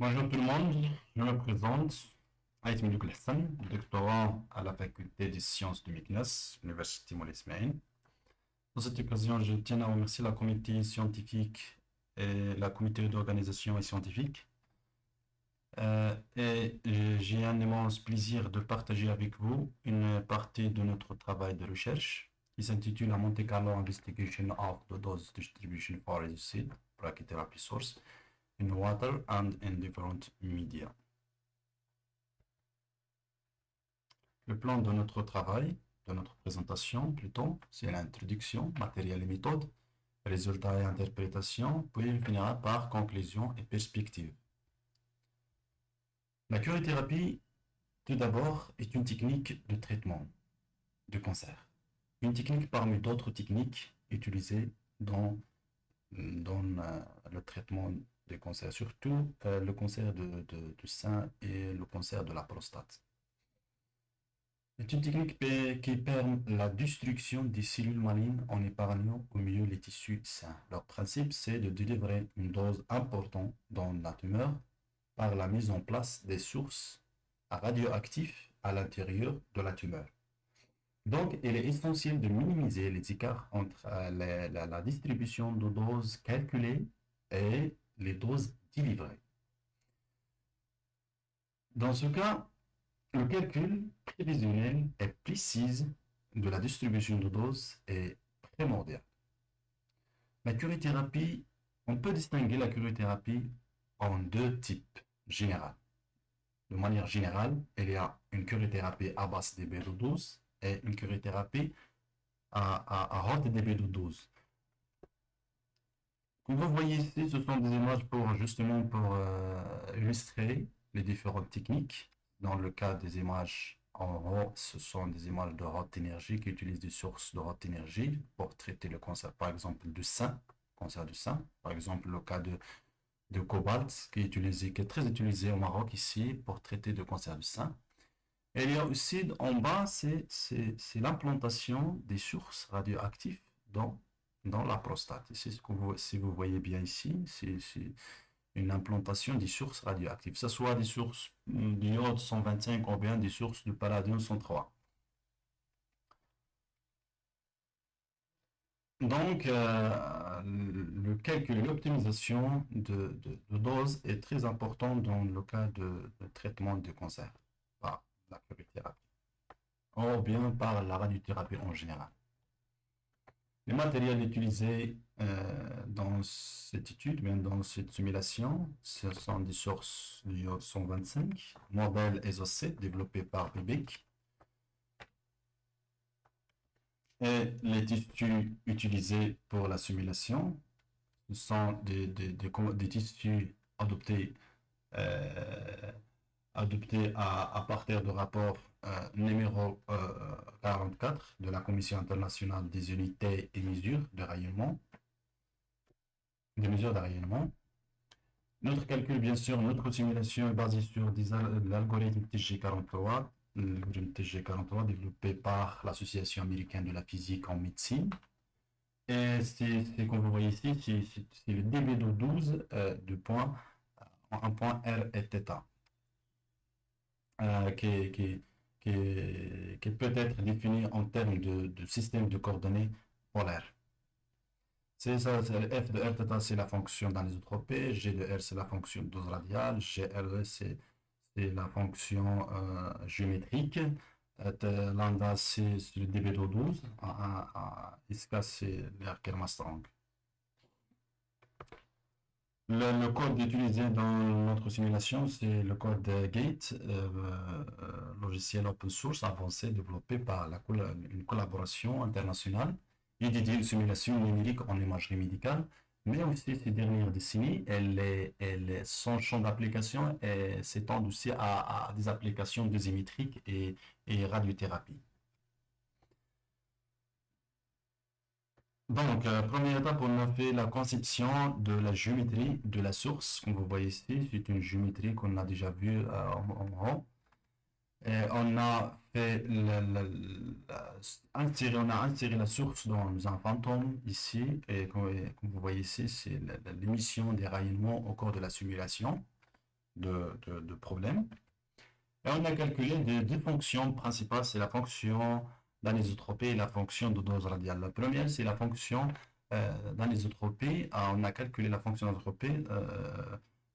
Bonjour tout le monde, je me présente, Aït Milouk Hassan, doctorant à la faculté des sciences de Meknès, Université Moulay Ismaïl. Dans cette occasion, je tiens à remercier la comité scientifique et la comité d'organisation et scientifique. J'ai un immense plaisir de partager avec vous une partie de notre travail de recherche qui s'intitule la Monte Carlo Investigation of the Dose Distribution for Acid Brachytherapy Source in Water and in Different Media. Le plan de notre travail, de notre présentation plutôt, c'est l'introduction, matériel et méthode, résultats et interprétation, puis il finira par conclusion et perspective. La cryothérapie, tout d'abord, est une technique de traitement de cancer. Une technique parmi d'autres techniques utilisées dans le traitement des cancers, surtout le cancer du sein et le cancer de la prostate. C'est une technique qui permet la destruction des cellules malignes en épargnant au mieux les tissus sains. Leur principe, c'est de délivrer une dose importante dans la tumeur par la mise en place des sources radioactives à l'intérieur de la tumeur. Donc, il est essentiel de minimiser les écarts entre la distribution de doses calculées et les doses délivrées. Dans ce cas, le calcul prévisionnel et précis de la distribution de doses est primordial. La cryothérapie, on peut distinguer la cryothérapie en deux types généraux. De manière générale, il y a une cryothérapie à basse dB12 et une cryothérapie à haute dB12. Comme vous voyez ici, ce sont des images pour justement pour illustrer les différentes techniques. Dans le cas des images en haut, ce sont des images de haute énergie qui utilisent des sources de haute énergie pour traiter le cancer, par exemple, du sein, cancer du sein. Par exemple, le cas de cobalt qui est très utilisé au Maroc ici pour traiter le cancer du sein. Et il y a aussi en bas, c'est l'implantation des sources radioactives dans la prostate. Ici, si vous voyez bien ici, c'est une implantation des sources radioactives, que ce soit des sources d'iode 125 ou bien des sources de palladium 103. Donc, le calcul et l'optimisation de doses est très important dans le cas de traitement de cancer par la cryothérapie, ou bien par la radiothérapie en général. Les matériels utilisés dans cette étude, bien dans cette simulation, ce sont des sources d'iode 125, modèle ESOC développé par Bibic. Et les tissus utilisés pour la simulation, ce sont des tissus adoptés à partir du rapport numéro 44 de la Commission internationale des unités et mesures de rayonnement, des mesures de rayonnement. Notre calcul, bien sûr, notre simulation est basée sur l'algorithme TG43, l'algorithme TG43 développé par l'Association américaine de la physique en médecine. Et c'est comme vous voyez ici, c'est le dB de 12 de point, un point R et θ. Qui peut être défini en termes de système de coordonnées polaires. C'est ça, f de r θ, c'est la fonction d'anisotropie, g de r, c'est la fonction de dose radiale, gr, c'est la fonction géométrique, lambda, c'est le dB de 12, ici, c'est l'Herkel-Armstrong. Le code utilisé dans notre simulation, c'est le code GATE, logiciel open source avancé développé par une collaboration internationale et dédié aux simulations numériques en imagerie médicale. Mais aussi ces dernières décennies, son champ d'application s'étend aussi à des applications dosimétriques et radiothérapie. Donc, première étape, on a fait la conception de la géométrie de la source. Comme vous voyez ici, c'est une géométrie qu'on a déjà vue en haut. Et on a fait on a inséré la source dans un fantôme ici. Et comme vous voyez ici, c'est l'émission des rayonnements au cours de la simulation. de problème. Et on a calculé deux fonctions principales, c'est la fonction d'anisotropie et la fonction de dose radiale. La première, c'est la fonction d'anisotropie. On a calculé la fonction d'anisotropie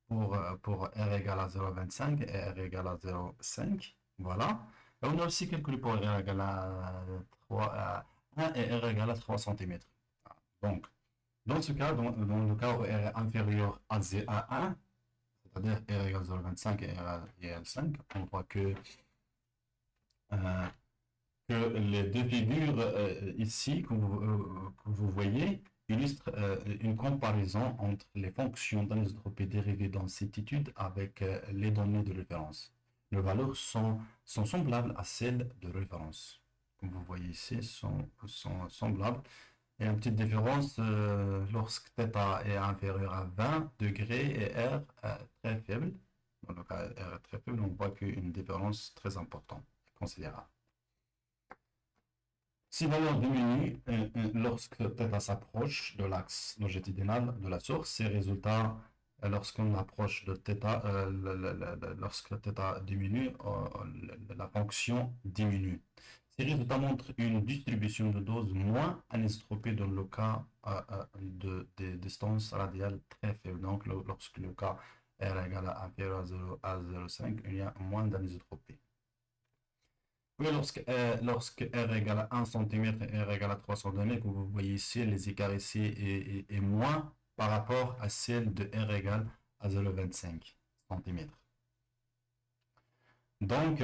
pour R égale à 0,25 et R égale à 0,5. Voilà. Et on a aussi calculé pour R égale à 1 et R égale à 3 cm. Donc, dans ce cas, dans le cas où R est inférieur à 1, c'est-à-dire R égale 0,25 et R égale 5, on voit euh, que les deux figures ici que vous voyez illustrent une comparaison entre les fonctions d'anisotropie dérivées dans cette étude avec les données de référence. Les valeurs sont semblables à celles de référence. Comme vous voyez ici, sont semblables. Il y a une petite différence lorsque θ est inférieur à 20 degrés et R très faible. Dans le cas R est très faible, on voit qu'une différence très importante, considérable. Ces valeurs diminuent lorsque θ s'approche de l'axe longitudinal de la source. Ces résultats, lorsqu'on approche de θ, lorsque θ diminue, la fonction diminue. Ces résultats montrent une distribution de dose moins anisotropie dans le cas des distances radiales très faibles. Donc, lorsque le cas R égale à inférieur à 0,5, il y a moins d'anisotropie. Oui, lorsque R égale à 1 cm et R égale à 3 cm, vous voyez ici, les écarts ici est moins par rapport à celle de R égale à 0,25 cm. Donc,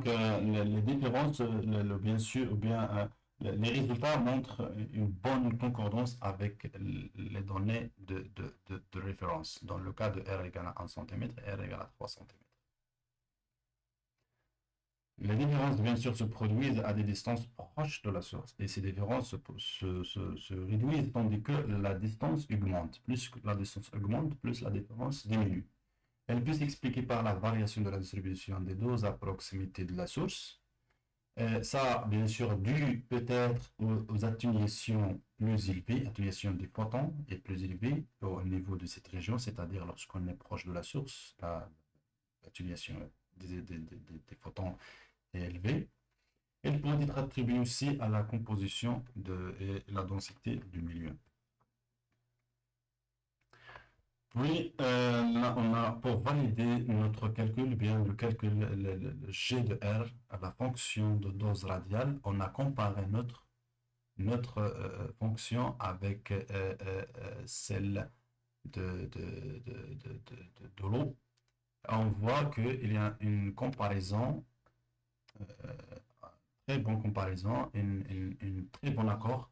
les différences, bien sûr, les résultats montrent une bonne concordance avec les données de référence. Dans le cas de R égale à 1 cm et R égale à 3 cm. Les différences, bien sûr, se produisent à des distances proches de la source. Et ces différences se réduisent tandis que la distance augmente. Plus la distance augmente, plus la différence diminue. Elle peut s'expliquer par la variation de la distribution des doses à proximité de la source. Ça, bien sûr, dû peut-être aux atténuations plus élevées, atténuation des photons est plus élevée au niveau de cette région, c'est-à-dire lorsqu'on est proche de la source, l'atténuation des photons est élevée. Elle peut être attribuée aussi à la composition et la densité du milieu. Oui, là, on a, pour valider notre calcul, bien le calcul le G de R, la fonction de dose radiale, on a comparé notre fonction avec celle de l'eau. On voit qu'il y a une comparaison, très bonne comparaison, une très bon accord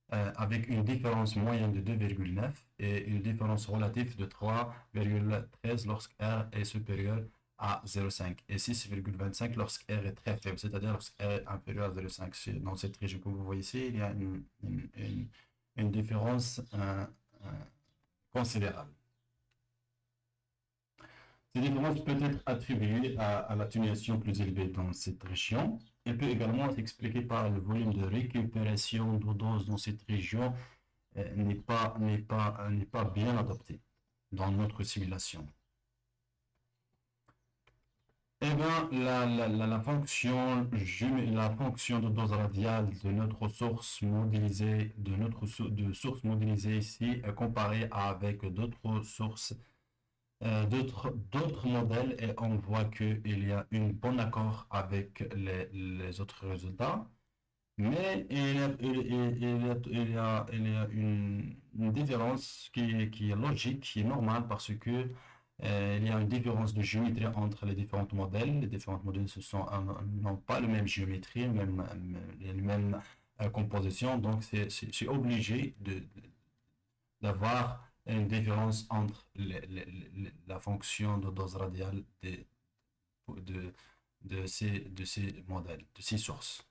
avec une différence moyenne de 2,9 et une différence relative de 3,13 lorsque R est supérieur à 0,5 et 6,25 lorsque R est très faible, c'est-à-dire lorsque R est inférieur à 0,5. Dans cette région que vous voyez ici, il y a une différence considérable. Cette différence peut être attribuée à l'atténuation plus élevée dans cette région. Elle peut également être expliquée par le volume de récupération d'eau dose dans cette région n'est pas bien adapté dans notre simulation. Eh bien, la fonction de dose radiale de notre source modélisée, source modélisée ici, comparée avec d'autres sources, d'autres modèles, et on voit qu'il y a un bon accord avec les autres résultats. Mais il y a une différence qui est logique, qui est normale, parce que il y a une différence de géométrie entre les différents modèles. Les différents modèles n'ont pas la même géométrie, les mêmes compositions, donc c'est obligé d'avoir une différence entre la fonction de dose radiale de ces modèles, de ces sources.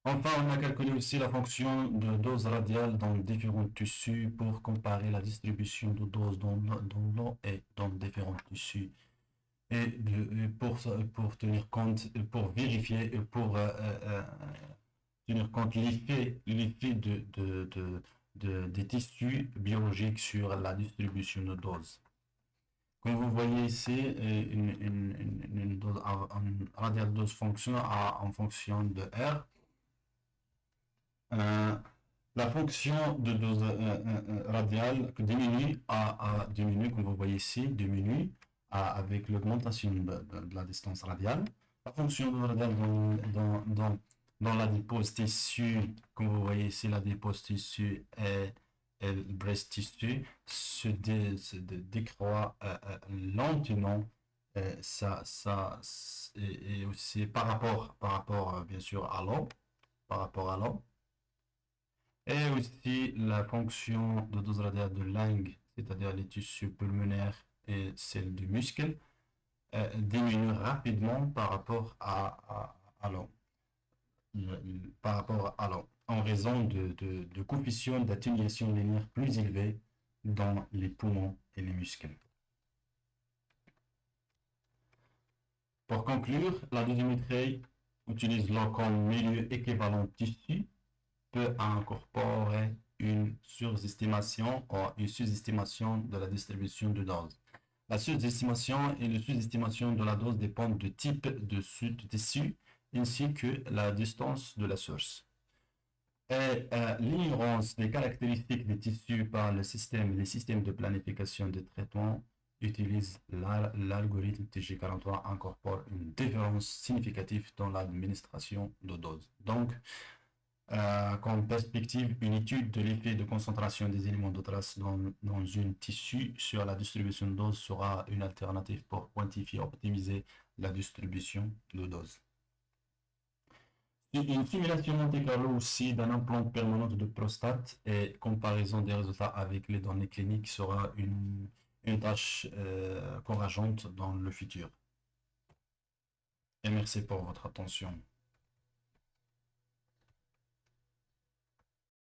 Enfin, on a calculé aussi la fonction de dose radiale dans différents tissus pour comparer la distribution de doses dans l'eau et dans différents tissus. Et pour tenir compte, pour vérifier, pour tenir compte l'effet des tissus biologiques sur la distribution de doses. Comme vous voyez ici, une dose, une radial dose fonctionne en fonction de R. La fonction de dose radiale diminue, comme vous voyez ici, diminue avec l'augmentation de la distance radiale. La fonction de radiale dans l'adipose tissu, comme vous voyez ici, l'adipose tissu et le breast tissu se décroît lentement. Et aussi par rapport bien sûr à l'eau, par rapport à l'eau. Et aussi la fonction de dose radiale de Lang, c'est-à-dire les tissus pulmonaires et celle du muscle, diminue rapidement par rapport à l'eau. Par rapport à l'eau, en raison de coefficients d'atténuation linéaire plus élevés dans les poumons et les muscles. Pour conclure, la dosimétrie utilise l'eau comme milieu équivalent tissu, peut incorporer une surestimation ou une sous-estimation de la distribution de dose. La surestimation et la sous-estimation de la dose dépendent du type de tissu ainsi que la distance de la source. Et l'ignorance des caractéristiques des tissus par les systèmes de planification de traitement utilisent l'algorithme TG43 incorpore une différence significative dans l'administration de doses. Donc, comme perspective, une étude de l'effet de concentration des éléments de trace dans un tissu sur la distribution de doses sera une alternative pour quantifier et optimiser la distribution de doses. Une simulation Monte Carlo aussi d'un implant permanent de prostate et comparaison des résultats avec les données cliniques sera une tâche encourageante dans le futur. Et merci pour votre attention.